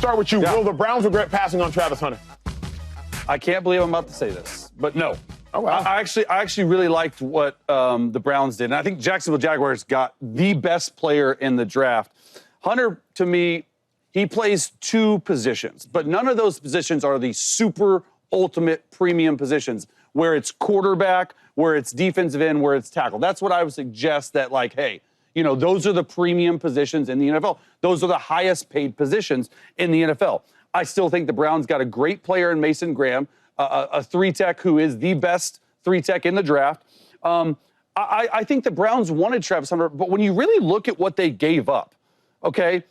start with you. Yeah. Will the Browns regret passing on Travis Hunter? I can't believe I'm about to say this, but no. Oh, wow. I actually really liked what the Browns did. And I think Jacksonville Jaguars got the best player in the draft. Hunter, to me, he plays two positions, but none of those positions are the super ultimate premium positions where it's quarterback, where it's defensive end, where it's tackle. That's what I would suggest that, like, hey, you know, those are the premium positions in the NFL. Those are the highest paid positions in the NFL. I still think the Browns got a great player in Mason Graham, a three-tech who is the best three-tech in the draft. I think the Browns wanted Travis Hunter, but when you really look at what they gave up, okay,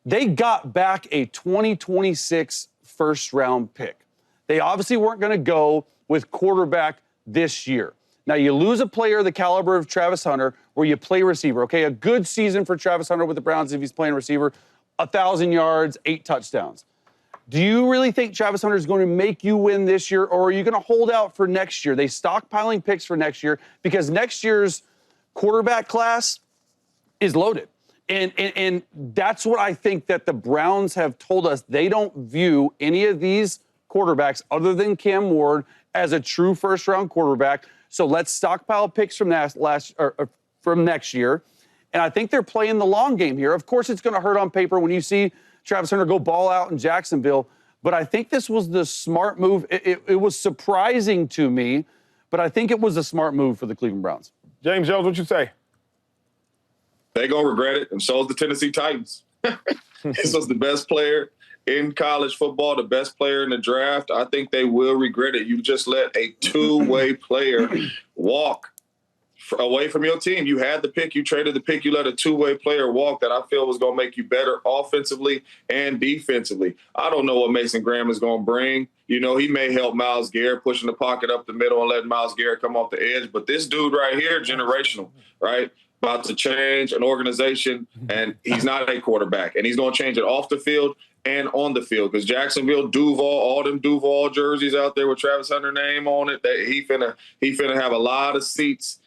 they got back a 2026 first-round pick. They obviously weren't going to go with quarterback this year. Now, you lose a player the caliber of Travis Hunter where you play receiver, okay? A good season for Travis Hunter with the Browns if he's playing receiver, 1,000 yards, 8 touchdowns. Do you really think Travis Hunter is going to make you win this year, or are you going to hold out for next year? They stockpiling picks for next year because next year's quarterback class is loaded. And that's what I think that the Browns have told us. They don't view any of these quarterbacks other than Cam Ward as a true first-round quarterback. So let's stockpile picks from from next year. And I think they're playing the long game here. Of course, it's going to hurt on paper when you see Travis Hunter go ball out in Jacksonville. But I think this was the smart move. It was surprising to me, but I think it was a smart move for the Cleveland Browns. James Jones, what you say? They're going to regret it, and so is the Tennessee Titans. This was the best player in college football, the best player in the draft. I think they will regret it. You just let a two-way player walk away from your team. You had the pick, you traded the pick, you let a two-way player walk that I feel was going to make you better offensively and defensively. I don't know what Mason Graham is going to bring. You know, he may help Myles Garrett pushing the pocket up the middle and letting Myles Garrett come off the edge. But this dude right here, generational, right? About to change an organization, and he's not a quarterback. And he's going to change it off the field and on the field, because Jacksonville, Duval, all them Duval jerseys out there with Travis Hunter name on it, he finna have a lot of seats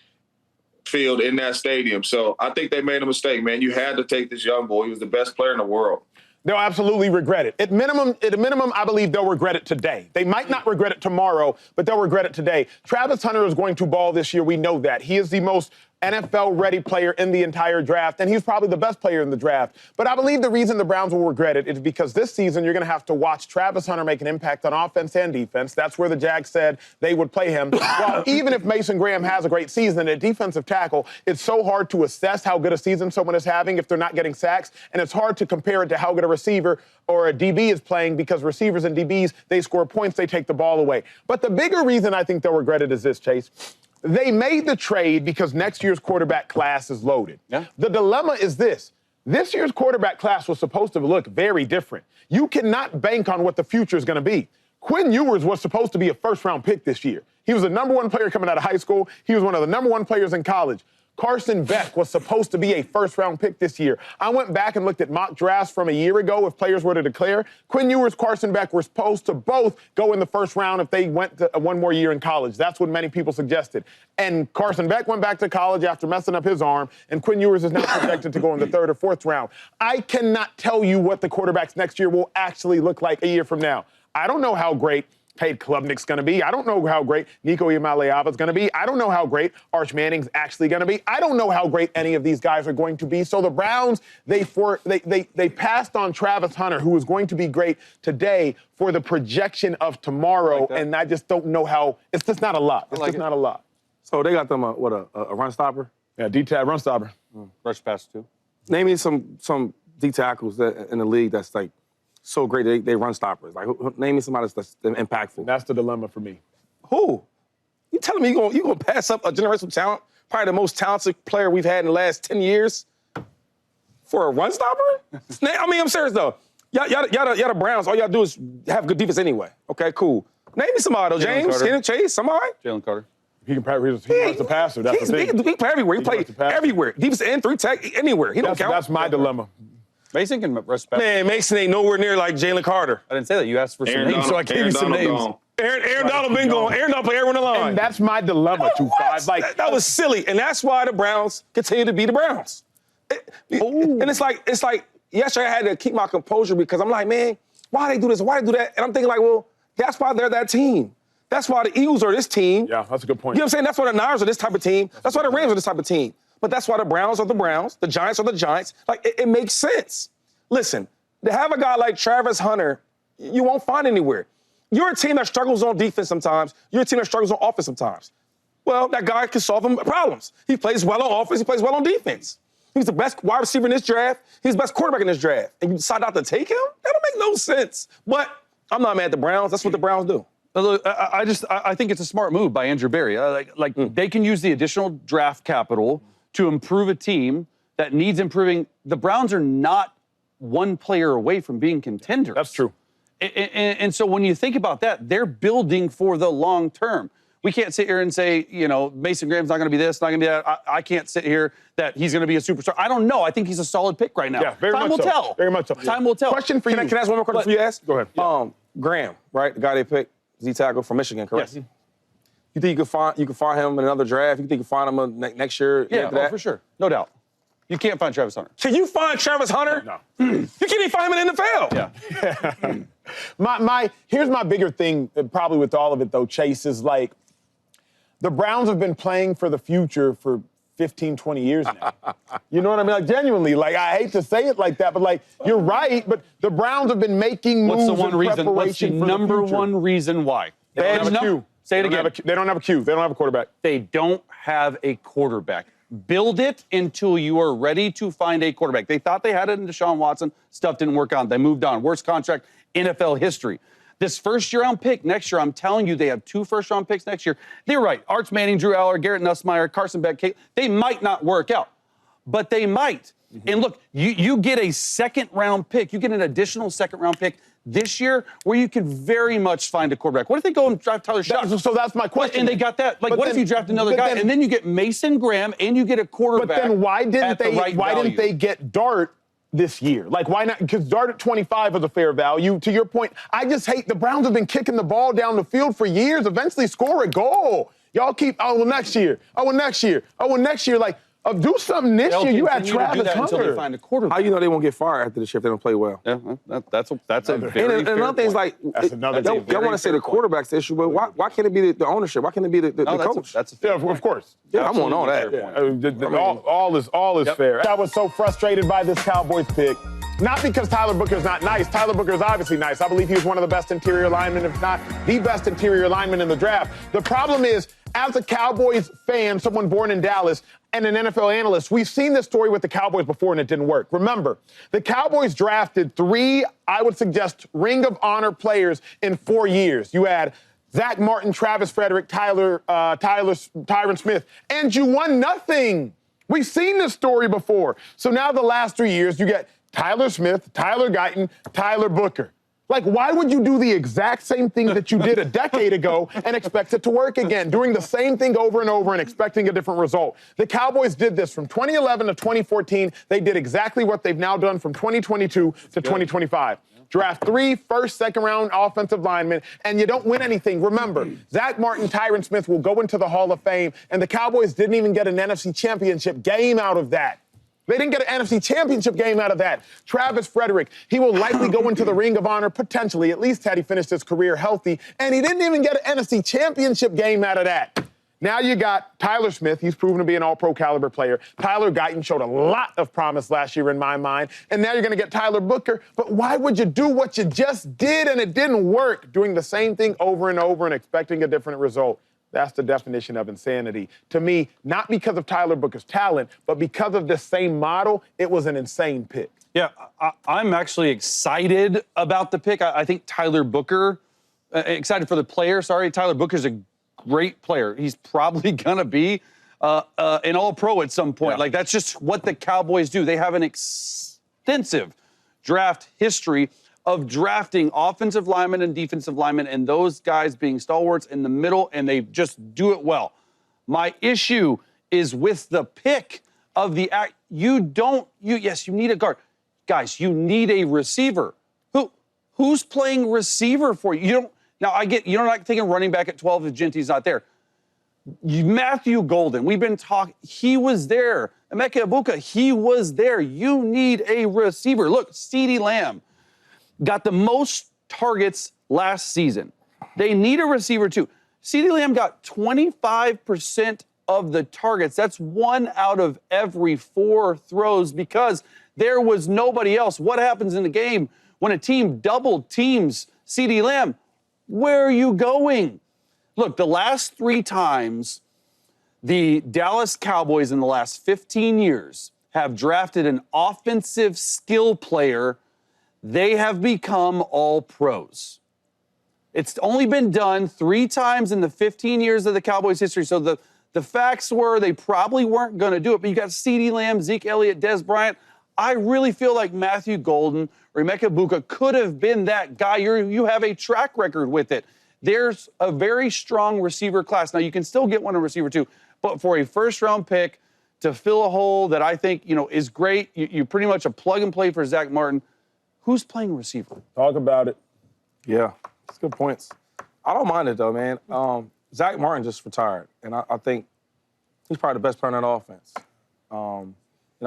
filled in that stadium. So I think they made a mistake, man. You had to take this young boy. He was the best player in the world. They'll absolutely regret it. At a minimum, I believe they'll regret it today. They might not regret it tomorrow, but they'll regret it today. Travis Hunter is going to ball this year. We know that. He is the most NFL-ready player in the entire draft, and he's probably the best player in the draft. But I believe the reason the Browns will regret it is because this season you're going to have to watch Travis Hunter make an impact on offense and defense. That's where the Jags said they would play him. Well, even if Mason Graham has a great season at defensive tackle, it's so hard to assess how good a season someone is having if they're not getting sacks, and it's hard to compare it to how good a receiver or a DB is playing, because receivers and DBs, they score points, they take the ball away. But the bigger reason I think they'll regret it is this, Chase. They made the trade because next year's quarterback class is loaded. Yeah. The dilemma is this. This year's quarterback class was supposed to look very different. You cannot bank on what the future is going to be. Quinn Ewers was supposed to be a first-round pick this year. He was the number one player coming out of high school. He was one of the number one players in college. Carson Beck was supposed to be a first-round pick this year. I went back and looked at mock drafts from a year ago if players were to declare. Quinn Ewers, Carson Beck were supposed to both go in the first round if they went to one more year in college. That's what many people suggested. And Carson Beck went back to college after messing up his arm, and Quinn Ewers is now projected to go in the third or fourth round. I cannot tell you what the quarterbacks next year will actually look like a year from now. I don't know how great Cade Klubnik's going to be. I don't know how great Nico Iamaleava's going to be. I don't know how great Arch Manning's actually going to be. I don't know how great any of these guys are going to be. So the Browns, they passed on Travis Hunter, who is going to be great today, for the projection of tomorrow. Like, and I just don't know how. It's just not a lot. It's just not a lot. So they got them a run stopper? Yeah, D-tag run stopper. Rush pass too. Name me some D tackles in the league that's like so great they run stoppers. Like, name me somebody that's impactful. That's the dilemma for me. Who? You telling me you gonna pass up a generational talent, probably the most talented player we've had in the last 10 years, for a run stopper? I mean, I'm serious though. Y'all the Browns. All y'all do is have good defense anyway. Okay, cool. Name me somebody though, James, Chase, somebody. Jalen Carter. He can play. He runs the passer. That's the thing. He play everywhere. He play everywhere. Defense and three tech anywhere. He don't count. That's my dilemma. Mason can rush pass. Man, Mason ain't nowhere near like Jalen Carter. I didn't say that. You asked for some names, so I gave you some names. Aaron Donald been gone. Aaron Donald play everyone on the line. And that's my dilemma, 2-5. Like that was silly, and that's why the Browns continue to be the Browns. And it's like yesterday I had to keep my composure because I'm like, man, Why they do this? Why they do that? And I'm thinking like, well, that's why they're that team. That's why the Eagles are this team. Yeah, that's a good point. You know what I'm saying? That's why the Niners are this type of team. That's why the Rams are this type of team. But that's why the Browns are the Browns. The Giants are the Giants. Like, it makes sense. Listen, to have a guy like Travis Hunter, you won't find anywhere. You're a team that struggles on defense sometimes. You're a team that struggles on offense sometimes. Well, that guy can solve them problems. He plays well on offense. He plays well on defense. He's the best wide receiver in this draft. He's the best quarterback in this draft. And you decide not to take him? That don't make no sense. But I'm not mad at the Browns. That's what the Browns do. Look, I think it's a smart move by Andrew Berry. They can use the additional draft capital to improve a team that needs improving. The Browns are not one player away from being contenders. That's true. And so when you think about that, they're building for the long term. We can't sit here and say, you know, Mason Graham's not going to be this, not going to be that. I can't sit here that he's going to be a superstar. I don't know. I think he's a solid pick right now. Yeah, very Time much will so. tell. Very much so. Time will tell. Question for you. Can I ask one more question for you, ask? Go ahead. Yeah. Graham, right? The guy they picked, Z tackle from Michigan, correct? Yes. You think you can find him in another draft? You think you can find him next year? Yeah, after that? for sure. No doubt. You can't find Travis Hunter. Can you find Travis Hunter? No. You can't even find him in the NFL. Yeah. Here's my bigger thing, probably with all of it, though, Chase, is like the Browns have been playing for the future for 15, 20 years now. You know what I mean? Like, genuinely, like, I hate to say it like that, but, like, you're right, but the Browns have been making moves What's the one in reason? What's the preparation for number the future. one reason why? They don't have a Q. Say it They don't again. have a Q. They don't have a Q. They don't have a quarterback. They don't have a quarterback. Build it until you are ready to find a quarterback. They thought they had it in Deshaun Watson. Stuff didn't work out. They moved on. Worst contract in NFL history. This first-year-round pick next year, I'm telling you, they have 2 first-round picks next year. They're right. Arch Manning, Drew Aller, Garrett Nussmeier, Carson Beck, they might not work out, but they might. And look, you get a second-round pick. You get an additional second-round pick this year where you could very much find a quarterback. What if they go and draft Tyler Shuck? So that's my question. And they got that. Like, But what if then- you draft another but guy then- and then you get Mason Graham and you get a quarterback? But then why didn't value? they get Dart this year? Like, why not? Because Dart at 25 is a fair value. To your point, I just hate the Browns have been kicking the ball down the field for years. Eventually score a goal. Y'all keep, oh, well, next year. Oh, well, next year. Oh, well, next year. Like, do something this They'll year. You had continue to do Travis that until they Hunter. find a quarterback. How you know they won't get fired after this year if they don't play well? Yeah, that's a Another- very And fair another thing is point. like, That's another y'all thing. want to say the quarterback's the issue, but why can't it be the ownership? Why can't it be the No, coach? that's a fair Yeah, point. of course. Yeah, I'm on all that. Absolutely fair point. All is fair. I was so frustrated by this Cowboys pick. Not because Tyler Booker's not nice. Tyler Booker's obviously nice. I believe he was one of the best interior linemen, if not the best interior lineman in the draft. The problem is, as a Cowboys fan, someone born in Dallas, and an NFL analyst, we've seen this story with the Cowboys before and it didn't work. Remember, the Cowboys drafted 3, I would suggest, Ring of Honor players in 4 years. You had Zach Martin, Travis Frederick, Tyron Smith, and you won nothing. We've seen this story before. So now the last 3 years, you get Tyler Smith, Tyler Guyton, Tyler Booker. Like, why would you do the exact same thing that you did a decade ago and expect it to work again, doing the same thing over and over and expecting a different result? The Cowboys did this from 2011 to 2014. They did exactly what they've now done from 2022 to 2025. Draft 3 first, second-round offensive linemen, and you don't win anything. Remember, Zach Martin, Tyron Smith will go into the Hall of Fame, and the Cowboys didn't even get an NFC Championship game out of that. They didn't get an NFC Championship game out of that. Travis Frederick, he will likely go into the Ring of Honor, potentially, at least had he finished his career healthy, and he didn't even get an NFC Championship game out of that. Now you got Tyler Smith. He's proven to be an all-pro caliber player. Tyler Guyton showed a lot of promise last year in my mind. And now you're going to get Tyler Booker. But why would you do what you just did and it didn't work, doing the same thing over and over and expecting a different result? That's the definition of insanity. To me, not because of Tyler Booker's talent, but because of this same model, it was an insane pick. Yeah, I'm actually excited about the pick. I think Tyler Booker, excited for the player, sorry. Tyler Booker's a great player. He's probably going to be an all-pro at some point. Yeah. Like, that's just what the Cowboys do. They have an extensive draft history of drafting offensive linemen and defensive linemen and those guys being stalwarts in the middle, and they just do it well. My issue is with the pick of the act. Yes, you need a guard. Guys, you need a receiver. Who's playing receiver for you? Now, I get you're not taking running back at 12 if Genty's not there. Matthew Golden, we've been talking, he was there. Emeka Egbuka, he was there. You need a receiver. Look, CeeDee Lamb. got the most targets last season. They need a receiver too. CeeDee Lamb got 25% of the targets. That's 1 out of every 4 throws because there was nobody else. What happens in the game when a team double teams CeeDee Lamb? Where are you going? Look, the last 3 times the Dallas Cowboys in the last 15 years have drafted an offensive skill player, they have become all pros. It's only been done 3 times in the 15 years of the Cowboys' history. So the facts were they probably weren't going to do it. But you got CeeDee Lamb, Zeke Elliott, Des Bryant. I really feel like Matthew Golden or Emeka Buka could have been that guy. You have a track record with it. There's a very strong receiver class. Now, you can still get one in receiver too. But for a first-round pick to fill a hole that I think, is great, you pretty much a plug-and-play for Zach Martin. Who's playing receiver? Talk about it. Yeah, that's good points. I don't mind it, though, man. Zach Martin just retired, and I think he's probably the best player on that offense. And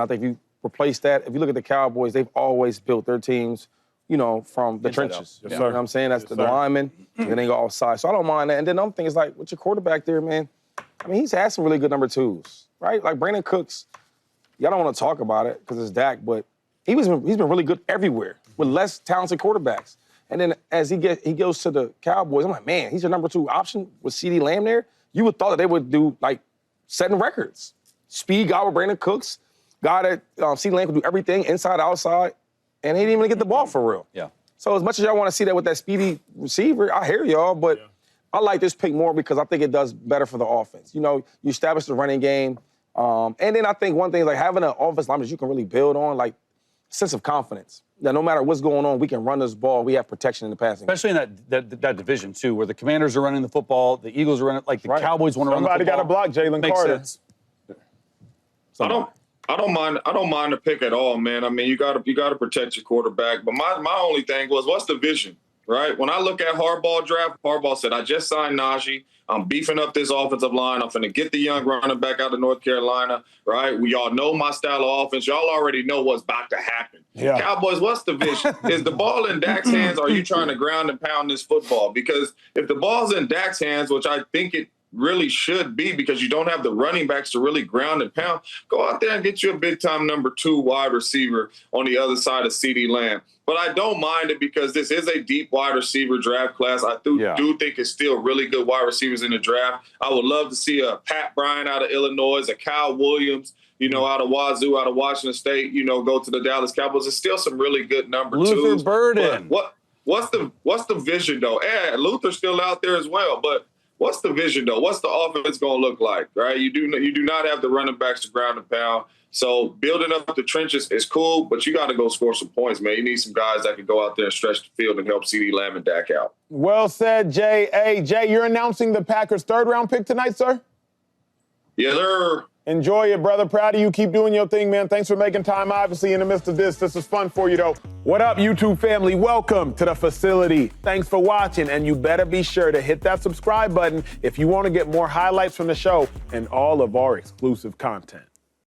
I think if you replace that, if you look at the Cowboys, they've always built their teams, from the trenches. Yes, You sir. know what I'm saying? That's Yes, the sir. linemen, and then they go offside. So I don't mind that. And then the other thing is, like, with your quarterback there, man, I mean, he's had some really good number 2s, right? Like Brandon Cooks, y'all don't want to talk about it because it's Dak, but he's been really good everywhere with less talented quarterbacks. And then as he goes to the Cowboys, I'm like, man, he's your number 2 option with CeeDee Lamb there. You would thought that they would do, like, setting records. Speed guy with Brandon Cooks, guy that CeeDee Lamb could do everything, inside, outside, and he didn't even get the ball for real. Yeah. So as much as y'all want to see that with that speedy receiver, I hear y'all, but I like this pick more because I think it does better for the offense. You establish the running game. And then I think one thing is like having an offense line that you can really build on, like sense of confidence. That no matter what's going on, we can run this ball. We have protection in the passing game. Especially in that division, too, where the Commanders are running the football, the Eagles are running, like the Cowboys want to run the football. Somebody got to block Jalen Makes Carter. sense. I don't mind the pick at all, man. I mean, you got to protect your quarterback. But my only thing was, what's the vision, right? When I look at Harbaugh draft, Harbaugh said, I just signed Najee. I'm beefing up this offensive line. I'm finna get the young running back out of North Carolina, right? We all know my style of offense. Y'all already know what's about to happen. Yeah. Cowboys, what's the vision? Is the ball in Dak's hands, or are you trying to ground and pound this football? Because if the ball's in Dak's hands, which I think it really should be because you don't have the running backs to really ground and pound, go out there and get you a big-time number 2 wide receiver on the other side of CeeDee Lamb. But I don't mind it because this is a deep wide receiver draft class. I do think it's still really good wide receivers in the draft. I would love to see a Pat Bryant out of Illinois, a Kyle Williams, out of Wazoo, out of Washington State, go to the Dallas Cowboys. There's still some really good number 2s. Luther Burden. What's the vision, though? Luther's still out there as well, but what's the vision, though? What's the offense going to look like, right? You do not have the running backs to ground and pound. So building up the trenches is cool, but you got to go score some points, man. You need some guys that can go out there and stretch the field and help CeeDee Lamb and Dak out. Well said, Jay. Hey, Jay, you're announcing the Packers' 3rd-round pick tonight, sir? Yes, sir. Enjoy it, brother. Proud of you. Keep doing your thing, man. Thanks for making time, obviously, in the midst of this. This is fun for you, though. What up, YouTube family? Welcome to the facility. Thanks for watching, and you better be sure to hit that subscribe button if you want to get more highlights from the show and all of our exclusive content.